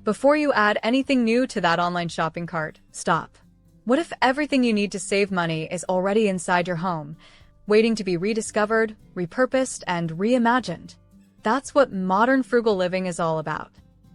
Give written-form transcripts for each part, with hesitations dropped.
Before you add anything new to that online shopping cart, stop. What if everything you need to save money is already inside your home, waiting to be rediscovered, repurposed, and reimagined? That's what modern frugal living is all about.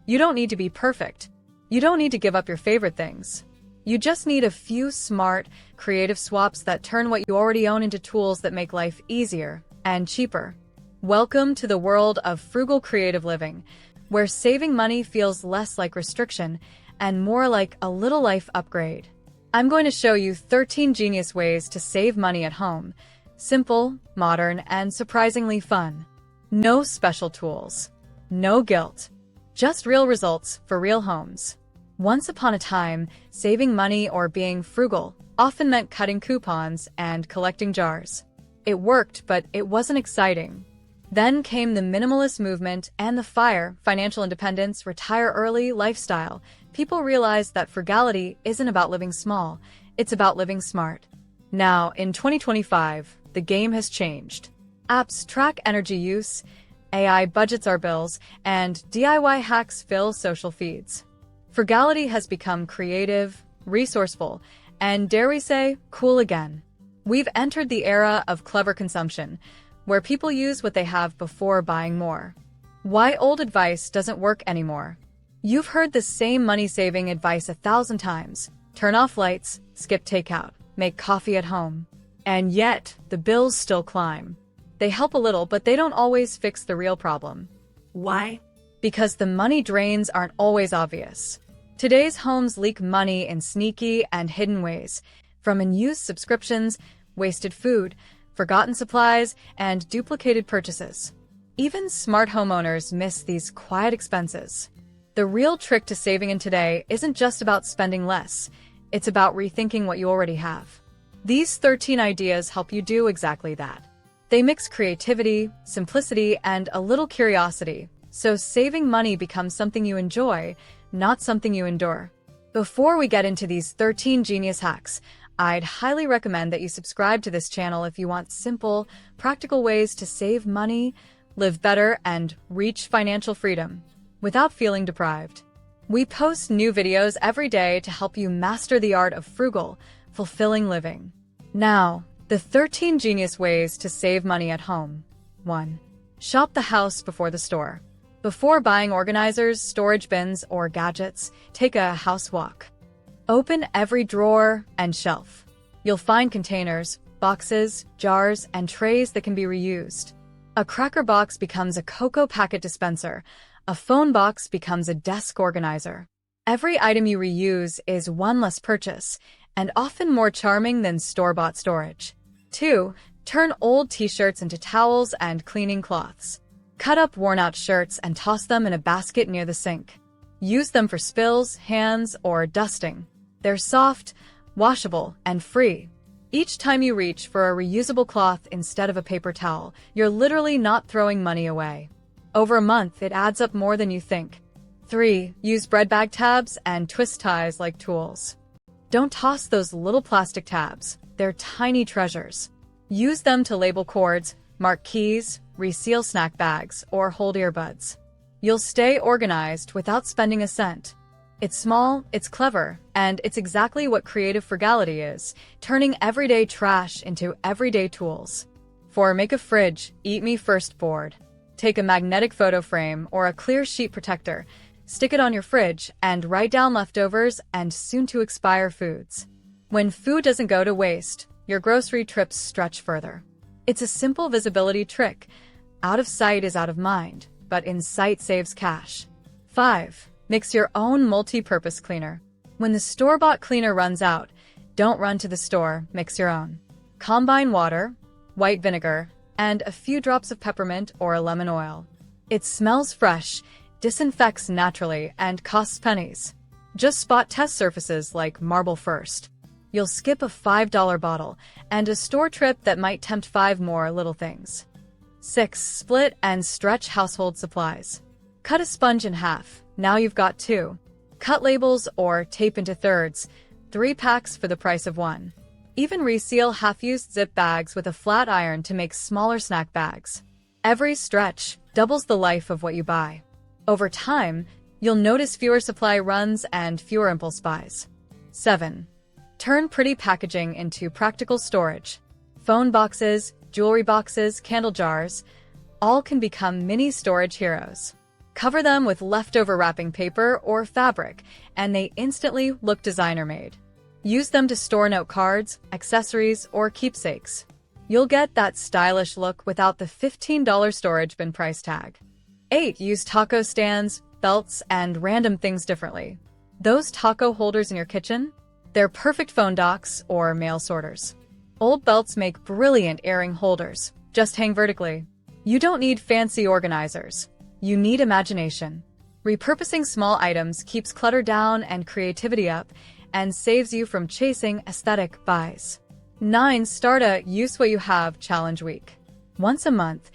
You don't need to be perfect. You don't need to give up your favorite things. You just need a few smart, creative swaps that turn what you already own into tools that make life easier and cheaper. Welcome to the world of frugal creative living, where saving money feels less like restriction and more like a little life upgrade. I'm going to show you 13 genius ways to save money at home. Simple, modern, and surprisingly fun. No special tools. No guilt. Just real results for real homes. Once upon a time, saving money or being frugal often meant cutting coupons and collecting jars. It worked, but it wasn't exciting. Then came the minimalist movement and the FIRE, financial independence, retire early lifestyle. People realized that frugality isn't about living small, it's about living smart. Now, in 2025, the game has changed. Apps track energy use, AI budgets our bills, and DIY hacks fill social feeds. Frugality has become creative, resourceful, and dare we say, cool again. We've entered the era of clever consumption, where people use what they have before buying more. Why old advice doesn't work anymore. You've heard the same money-saving advice 1,000 times. Turn off lights, skip takeout, make coffee at home. And yet, the bills still climb. They help a little, but they don't always fix the real problem. Why? Because the money drains aren't always obvious. Today's homes leak money in sneaky and hidden ways, from unused subscriptions, wasted food, forgotten supplies, and duplicated purchases. Even smart homeowners miss these quiet expenses. The real trick to saving in today isn't just about spending less, it's about rethinking what you already have. These 13 ideas help you do exactly that. They mix creativity, simplicity, and a little curiosity, so saving money becomes something you enjoy, not something you endure. Before we get into these 13 genius hacks, I'd highly recommend that you subscribe to this channel if you want simple, practical ways to save money, live better, and reach financial freedom without feeling deprived. We post new videos every day to help you master the art of frugal, fulfilling living. Now, the 13 genius ways to save money at home. 1. Shop the house before the store. Before buying organizers, storage bins, or gadgets, take a house walk. Open every drawer and shelf. You'll find containers, boxes, jars, and trays that can be reused. A cracker box becomes a cocoa packet dispenser. A phone box becomes a desk organizer. Every item you reuse is one less purchase, and often more charming than store-bought storage. 2. Turn old t-shirts into towels and cleaning cloths. Cut up worn-out shirts and toss them in a basket near the sink. Use them for spills, hands, or dusting. They're soft, washable, and free. Each time you reach for a reusable cloth instead of a paper towel, you're literally not throwing money away. Over a month, it adds up more than you think. 3. Use bread bag tabs and twist ties like tools. Don't toss those little plastic tabs. They're tiny treasures. Use them to label cords, mark keys, reseal snack bags, or hold earbuds. You'll stay organized without spending a cent. It's small, it's clever, and it's exactly what creative frugality is, turning everyday trash into everyday tools. 4. Make a fridge, eat me first board. Take a magnetic photo frame or a clear sheet protector, stick it on your fridge, and write down leftovers and soon-to-expire foods. When food doesn't go to waste, your grocery trips stretch further. It's a simple visibility trick. Out of sight is out of mind, but in sight saves cash. 5. Mix your own multi-purpose cleaner. When the store-bought cleaner runs out, don't run to the store, mix your own. Combine water, white vinegar, and a few drops of peppermint or lemon oil. It smells fresh, disinfects naturally, and costs pennies. Just spot test surfaces like marble first. You'll skip a $5 bottle and a store trip that might tempt 5 more little things. 6. Split and stretch household supplies. Cut a sponge in half. Now you've got 2. Cut labels or tape into thirds. 3 packs for the price of 1. Even reseal half-used zip bags with a flat iron to make smaller snack bags. Every stretch doubles the life of what you buy. Over time, You'll notice fewer supply runs and fewer impulse buys. 7. Turn pretty packaging into practical storage. Phone boxes, jewelry boxes, candle jars, all can become mini storage heroes. Cover them with leftover wrapping paper or fabric, and they instantly look designer-made. Use them to store note cards, accessories, or keepsakes. You'll get that stylish look without the $15 storage bin price tag. 8. Use taco stands, belts, and random things differently. Those taco holders in your kitchen? They're perfect phone docks or mail sorters. Old belts make brilliant airing holders. Just hang vertically. You don't need fancy organizers. You need imagination. Repurposing small items keeps clutter down and creativity up, and saves you from chasing aesthetic buys. 9. Start a Use What You Have challenge week. Once a month,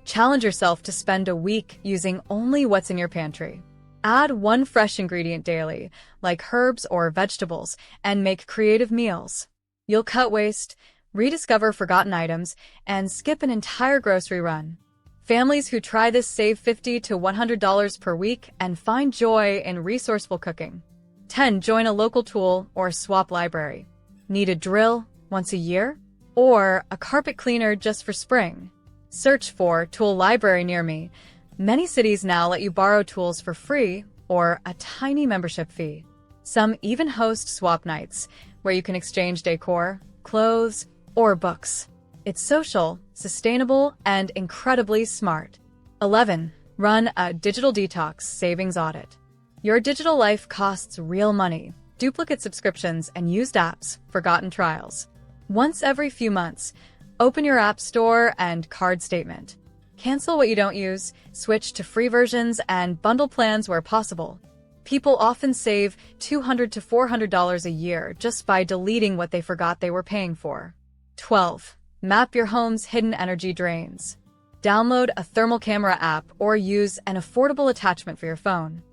challenge yourself to spend a week using only what's in your pantry. Add one fresh ingredient daily, like herbs or vegetables, and make creative meals. You'll cut waste, rediscover forgotten items, and skip an entire grocery run. Families who try this save $50 to $100 per week and find joy in resourceful cooking. 10. Join a local tool or swap library. Need a drill once a year? Or a carpet cleaner just for spring? Search for Tool Library near me. Many cities now let you borrow tools for free or a tiny membership fee. Some even host swap nights, where you can exchange decor, clothes, or books. It's social, sustainable, and incredibly smart. 11. Run a digital detox savings audit. Your digital life costs real money, duplicate subscriptions, and used apps, forgotten trials. Once every few months, open your app store and card statement. Cancel what you don't use, switch to free versions, and bundle plans where possible. People often save $200 to $400 a year just by deleting what they forgot they were paying for. 12. Map your home's hidden energy drains. Download a thermal camera app or use an affordable attachment for your phone.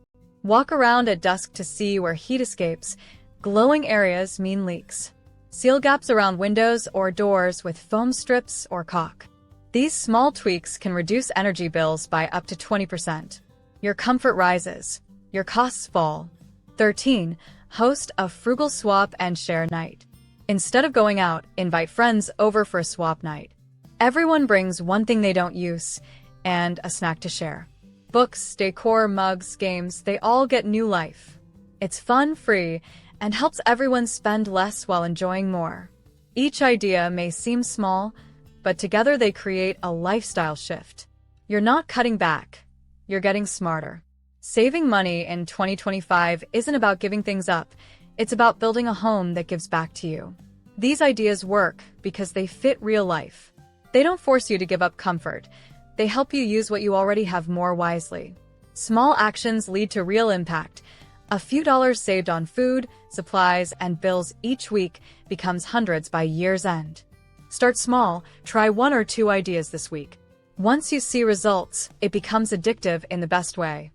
Walk around at dusk to see where heat escapes. Glowing areas mean leaks. Seal gaps around windows or doors with foam strips or caulk. These small tweaks can reduce energy bills by up to 20%. Your comfort rises. Your costs fall. 13. Host a frugal swap and share night. Instead of going out, invite friends over for a swap night. Everyone brings one thing they don't use and a snack to share. Books, decor, mugs, games, they all get new life. It's fun, free, and helps everyone spend less while enjoying more. Each idea may seem small, but together they create a lifestyle shift. You're not cutting back. You're getting smarter. Saving money in 2025 isn't about giving things up. It's about building a home that gives back to you. These ideas work because they fit real life. They don't force you to give up comfort. They help you use what you already have more wisely. Small actions lead to real impact. A few dollars saved on food, supplies, and bills each week becomes hundreds by year's end. Start small. Try 1 or 2 ideas this week. Once you see results, it becomes addictive in the best way.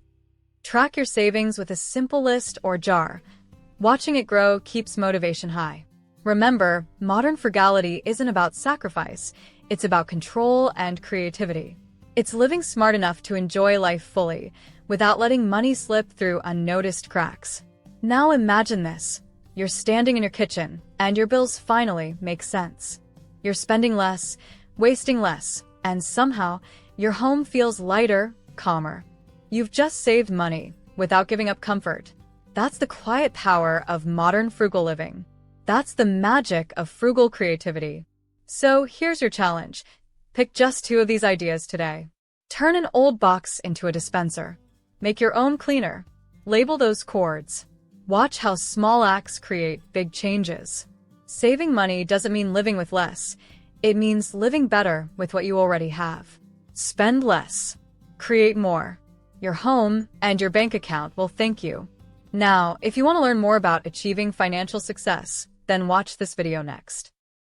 Track your savings with a simple list or jar. Watching it grow keeps motivation high. Remember, modern frugality isn't about sacrifice. It's about control and creativity. It's living smart enough to enjoy life fully, without letting money slip through unnoticed cracks. Now imagine this. You're standing in your kitchen, and your bills finally make sense. You're spending less, wasting less, and somehow, your home feels lighter, calmer. You've just saved money, without giving up comfort. That's the quiet power of modern frugal living. That's the magic of frugal creativity. So here's your challenge. Pick just 2 of these ideas today. Turn an old box into a dispenser. Make your own cleaner. Label those cords. Watch how small acts create big changes. Saving money doesn't mean living with less. It means living better with what you already have. Spend less. Create more. Your home and your bank account will thank you. Now, if you want to learn more about achieving financial success, then watch this video next.